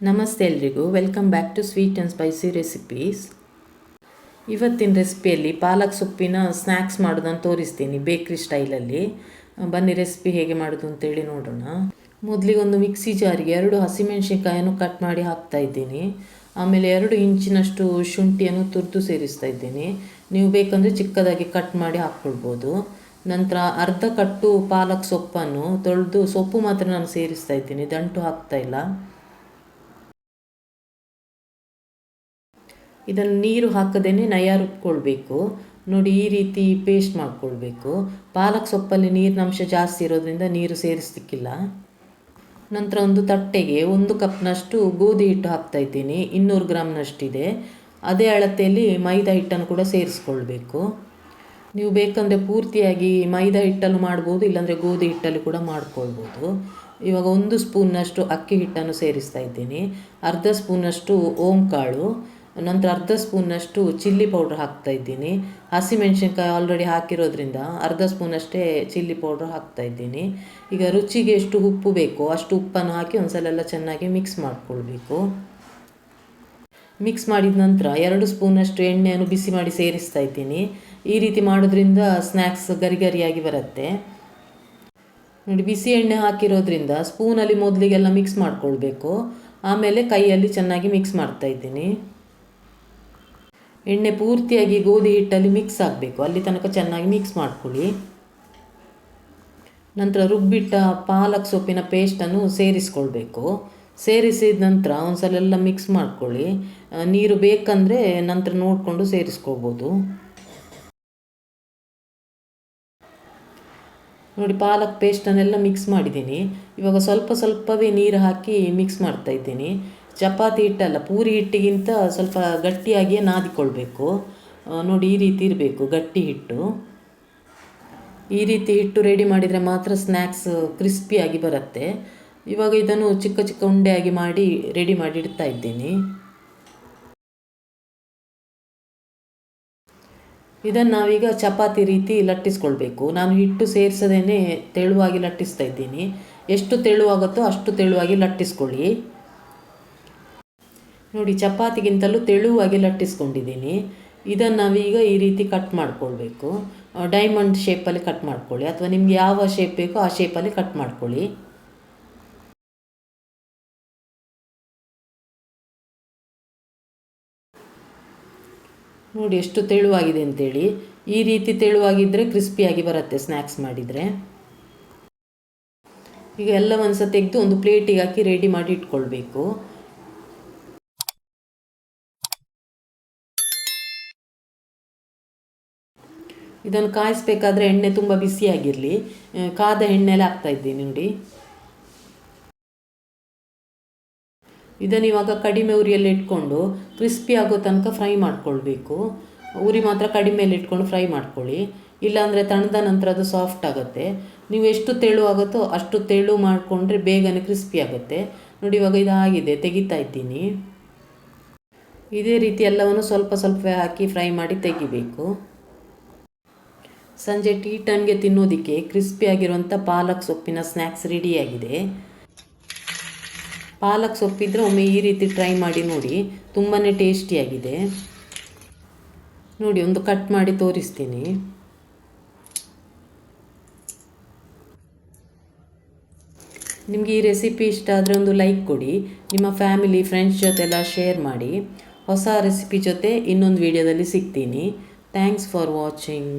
ನಮಸ್ತೆ ಎಲ್ರಿಗೂ, welcome back to sweet and spicy recipes. ಇವತ್ತಿನ ರೆಸಿಪಿಯಲ್ಲಿ ಪಾಲಕ್ ಸೊಪ್ಪಿನ ಸ್ನ್ಯಾಕ್ಸ್ ಮಾಡೋದನ್ನು ತೋರಿಸ್ತೀನಿ ಬೇಕ್ರಿ ಸ್ಟೈಲಲ್ಲಿ. ಬನ್ನಿ ರೆಸಿಪಿ ಹೇಗೆ ಮಾಡೋದು ಅಂತೇಳಿ ನೋಡೋಣ. ಮೊದಲಿಗೆ ಒಂದು ಮಿಕ್ಸಿ ಜಾರಿಗೆ 2 ಹಸಿಮೆಣಸಿನ್ಕಾಯನ್ನು ಕಟ್ ಮಾಡಿ ಹಾಕ್ತಾ ಇದ್ದೀನಿ. ಆಮೇಲೆ 2 ಇಂಚಿನಷ್ಟು ಶುಂಠಿಯನ್ನು ತುರಿದು ಸೇರಿಸ್ತಾ ಇದ್ದೀನಿ. ನೀವು ಬೇಕಂದರೆ ಚಿಕ್ಕದಾಗಿ ಕಟ್ ಮಾಡಿ ಹಾಕ್ಕೊಳ್ಬೋದು. ನಂತರ ಅರ್ಧ ಕಟ್ಟು ಪಾಲಕ್ ಸೊಪ್ಪನ್ನು ತೊಳೆದು ಸೊಪ್ಪು ಮಾತ್ರ ನಾನು ಸೇರಿಸ್ತಾ ಇದ್ದೀನಿ, ದಂಟು ಹಾಕ್ತಾ ಇಲ್ಲ. ಇದನ್ನು ನೀರು ಹಾಕದೇನೆ ನಯ ರುಬ್ಕೊಳ್ಬೇಕು. ನೋಡಿ, ಈ ರೀತಿ ಪೇಸ್ಟ್ ಮಾಡ್ಕೊಳ್ಬೇಕು. ಪಾಲಕ್ ಸೊಪ್ಪಲ್ಲಿ ನೀರಿನಂಶ ಜಾಸ್ತಿ ಇರೋದ್ರಿಂದ ನೀರು ಸೇರಿಸ್ಲಿಕ್ಕಿಲ್ಲ. ನಂತರ ಒಂದು ತಟ್ಟೆಗೆ 1 ಕಪ್ನಷ್ಟು ಗೋಧಿ ಹಿಟ್ಟು ಹಾಕ್ತಾ ಇದ್ದೀನಿ. 200 ಗ್ರಾಮ್ನಷ್ಟಿದೆ. ಅದೇ ಅಳತೆಯಲ್ಲಿ ಮೈದಾ ಹಿಟ್ಟನ್ನು ಕೂಡ ಸೇರಿಸ್ಕೊಳ್ಬೇಕು. ನೀವು ಬೇಕಂದರೆ ಪೂರ್ತಿಯಾಗಿ ಮೈದಾ ಹಿಟ್ಟನ್ನು ಮಾಡ್ಬೋದು, ಇಲ್ಲಾಂದರೆ ಗೋಧಿ ಹಿಟ್ಟಲ್ಲಿ ಕೂಡ ಮಾಡ್ಕೊಳ್ಬೋದು. ಇವಾಗ 1 ಸ್ಪೂನ್ನಷ್ಟು ಅಕ್ಕಿ ಹಿಟ್ಟನ್ನು ಸೇರಿಸ್ತಾ ಇದ್ದೀನಿ. ಅರ್ಧ ಸ್ಪೂನಷ್ಟು ಓಂಕಾಳು, ನಂತರ ಅರ್ಧ ಸ್ಪೂನ್ನಷ್ಟು ಚಿಲ್ಲಿ ಪೌಡ್ರ್ ಹಾಕ್ತಾ ಇದ್ದೀನಿ. ಹಸಿಮೆಣಸಿನ್ಕಾಯಿ ಆಲ್ರೆಡಿ ಹಾಕಿರೋದ್ರಿಂದ ಅರ್ಧ ಸ್ಪೂನಷ್ಟೇ ಚಿಲ್ಲಿ ಪೌಡ್ರ್ ಹಾಕ್ತಾ ಇದ್ದೀನಿ. ಈಗ ರುಚಿಗೆ ಎಷ್ಟು ಉಪ್ಪು ಬೇಕೋ ಅಷ್ಟು ಉಪ್ಪನ್ನು ಹಾಕಿ ಒಂದ್ಸಲ ಎಲ್ಲ ಚೆನ್ನಾಗಿ ಮಿಕ್ಸ್ ಮಾಡಿಕೊಳ್ಬೇಕು. ಮಿಕ್ಸ್ ಮಾಡಿದ ನಂತರ 2 ಸ್ಪೂನಷ್ಟು ಎಣ್ಣೆಯನ್ನು ಬಿಸಿ ಮಾಡಿ ಸೇರಿಸ್ತಾ ಇದ್ದೀನಿ. ಈ ರೀತಿ ಮಾಡೋದ್ರಿಂದ ಸ್ನ್ಯಾಕ್ಸ್ ಗರಿ ಗರಿಯಾಗಿ ಬರುತ್ತೆ. ನೋಡಿ, ಬಿಸಿ ಎಣ್ಣೆ ಹಾಕಿರೋದ್ರಿಂದ ಸ್ಪೂನಲ್ಲಿ ಮೊದಲಿಗೆಲ್ಲ ಮಿಕ್ಸ್ ಮಾಡಿಕೊಳ್ಬೇಕು. ಆಮೇಲೆ ಕೈಯಲ್ಲಿ ಚೆನ್ನಾಗಿ ಮಿಕ್ಸ್ ಮಾಡ್ತಾ ಇದ್ದೀನಿ. ಎಣ್ಣೆ ಪೂರ್ತಿಯಾಗಿ ಗೋಧಿ ಹಿಟ್ಟಲ್ಲಿ ಮಿಕ್ಸ್ ಆಗಬೇಕು, ಅಲ್ಲಿ ತನಕ ಚೆನ್ನಾಗಿ ಮಿಕ್ಸ್ ಮಾಡ್ಕೊಳ್ಳಿ. ನಂತರ ರುಬ್ಬಿಟ್ಟ ಪಾಲಕ್ ಸೊಪ್ಪಿನ ಪೇಸ್ಟನ್ನು ಸೇರಿಸ್ಕೊಳ್ಬೇಕು. ಸೇರಿಸಿದ ನಂತರ ಒಂದ್ಸಲ ಎಲ್ಲ ಮಿಕ್ಸ್ ಮಾಡ್ಕೊಳ್ಳಿ. ನೀರು ಬೇಕಂದರೆ ನಂತರ ನೋಡಿಕೊಂಡು ಸೇರಿಸ್ಕೊಳ್ಬೋದು. ನೋಡಿ, ಪಾಲಕ್ ಪೇಸ್ಟನ್ನೆಲ್ಲ ಮಿಕ್ಸ್ ಮಾಡಿದ್ದೀನಿ. ಇವಾಗ ಸ್ವಲ್ಪ ಸ್ವಲ್ಪವೇ ನೀರು ಹಾಕಿ ಮಿಕ್ಸ್ ಮಾಡ್ತಾ ಇದ್ದೀನಿ. ಚಪಾತಿ ಹಿಟ್ಟಲ್ಲ, ಪೂರಿ ಹಿಟ್ಟಿಗಿಂತ ಸ್ವಲ್ಪ ಗಟ್ಟಿಯಾಗಿಯೇ ನಾದಿಕೊಳ್ಬೇಕು. ನೋಡಿ, ಈ ರೀತಿ ಇರಬೇಕು ಗಟ್ಟಿ ಹಿಟ್ಟು. ಈ ರೀತಿ ಹಿಟ್ಟು ರೆಡಿ ಮಾಡಿದರೆ ಮಾತ್ರ ಸ್ನ್ಯಾಕ್ಸ್ ಕ್ರಿಸ್ಪಿಯಾಗಿ ಬರುತ್ತೆ. ಇವಾಗ ಇದನ್ನು ಚಿಕ್ಕ ಚಿಕ್ಕ ಉಂಡೆಯಾಗಿ ಮಾಡಿ ರೆಡಿ ಮಾಡಿ ಇಡ್ತಾ ಇದ್ದೀನಿ. ಇದನ್ನು ನಾವೀಗ ಚಪಾತಿ ರೀತಿ ಲಟ್ಟಿಸ್ಕೊಳ್ಬೇಕು. ನಾನು ಹಿಟ್ಟು ಸೇರಿಸದೇನೆ ತೆಳುವಾಗಿ ಲಟ್ಟಿಸ್ತಾ ಇದ್ದೀನಿ. ಎಷ್ಟು ತೆಳುವಾಗುತ್ತೋ ಅಷ್ಟು ತೆಳುವಾಗಿ ಲಟ್ಟಿಸ್ಕೊಳ್ಳಿ. ನೋಡಿ, ಚಪಾತಿಗಿಂತಲೂ ತೆಳುವಾಗಿ ಲಟ್ಟಿಸ್ಕೊಂಡಿದ್ದೀನಿ. ಇದನ್ನು ನಾವೀಗ ಈ ರೀತಿ ಕಟ್ ಮಾಡ್ಕೊಳ್ಬೇಕು. ಡೈಮಂಡ್ ಶೇಪಲ್ಲಿ ಕಟ್ ಮಾಡ್ಕೊಳ್ಳಿ, ಅಥವಾ ನಿಮ್ಗೆ ಯಾವ ಶೇಪ್ ಬೇಕೋ ಆ ಶೇಪಲ್ಲಿ ಕಟ್ ಮಾಡ್ಕೊಳ್ಳಿ. ನೋಡಿ ಎಷ್ಟು ತೆಳುವಾಗಿದೆ ಅಂತೇಳಿ. ಈ ರೀತಿ ತೆಳುವಾಗಿದ್ದರೆ ಕ್ರಿಸ್ಪಿಯಾಗಿ ಬರುತ್ತೆ ಸ್ನ್ಯಾಕ್ಸ್ ಮಾಡಿದರೆ. ಈಗ ಎಲ್ಲ ಒಂದು ಸಲ ತೆಗೆದು ಒಂದು ಪ್ಲೇಟಿಗೆ ಹಾಕಿ ರೆಡಿ ಮಾಡಿ ಇಟ್ಕೊಳ್ಬೇಕು. ಇದನ್ನು ಕಾಯಿಸಬೇಕಾದ್ರೆ ಎಣ್ಣೆ ತುಂಬ ಬಿಸಿಯಾಗಿರಲಿ. ಕಾದ ಎಣ್ಣೆಲೆ ಹಾಕ್ತಾ ಇದ್ದೀನಿ. ನೋಡಿ, ಇದನ್ನು ಇವಾಗ ಕಡಿಮೆ ಉರಿಯಲ್ಲಿ ಇಟ್ಕೊಂಡು ಕ್ರಿಸ್ಪಿ ಆಗೋ ತನಕ ಫ್ರೈ ಮಾಡ್ಕೊಳ್ಬೇಕು. ಉರಿ ಮಾತ್ರ ಕಡಿಮೆಯಲ್ಲಿ ಇಟ್ಕೊಂಡು ಫ್ರೈ ಮಾಡ್ಕೊಳ್ಳಿ, ಇಲ್ಲಾಂದರೆ ತಣ್ಣದ ನಂತರ ಅದು ಸಾಫ್ಟ್ ಆಗುತ್ತೆ. ನೀವು ಎಷ್ಟು ತೆಳು ಆಗುತ್ತೋ ಅಷ್ಟು ತೆಳು ಮಾಡಿಕೊಂಡ್ರೆ ಬೇಗನೆ ಕ್ರಿಸ್ಪಿ ಆಗುತ್ತೆ. ನೋಡಿ, ಇವಾಗ ಇದಾಗಿದೆ, ತೆಗಿತಾ ಇದ್ದೀನಿ. ಇದೇ ರೀತಿ ಎಲ್ಲವನ್ನು ಸ್ವಲ್ಪ ಸ್ವಲ್ಪವೇ ಹಾಕಿ ಫ್ರೈ ಮಾಡಿ ತೆಗಿಬೇಕು. ಸಂಜೆ ಟೀ ಟೈಮ್ಗೆ ತಿನ್ನೋದಕ್ಕೆ ಕ್ರಿಸ್ಪಿಯಾಗಿರುವಂಥ ಪಾಲಕ್ ಸೊಪ್ಪಿನ ಸ್ನ್ಯಾಕ್ಸ್ ರೆಡಿಯಾಗಿದೆ. ಪಾಲಕ್ ಸೊಪ್ಪಿದ್ರೆ ಒಮ್ಮೆ ಈ ರೀತಿ ಟ್ರೈ ಮಾಡಿ ನೋಡಿ, ತುಂಬಾ ಟೇಸ್ಟಿಯಾಗಿದೆ. ನೋಡಿ, ಒಂದು ಕಟ್ ಮಾಡಿ ತೋರಿಸ್ತೀನಿ. ನಿಮಗೆ ಈ ರೆಸಿಪಿ ಇಷ್ಟ ಆದರೆ ಒಂದು ಲೈಕ್ ಕೊಡಿ. ನಿಮ್ಮ ಫ್ಯಾಮಿಲಿ ಫ್ರೆಂಡ್ಸ್ ಜೊತೆಲ್ಲ ಶೇರ್ ಮಾಡಿ. ಹೊಸ ರೆಸಿಪಿ ಜೊತೆ ಇನ್ನೊಂದು ವಿಡಿಯೋದಲ್ಲಿ ಸಿಗ್ತೀನಿ. Thanks for watching.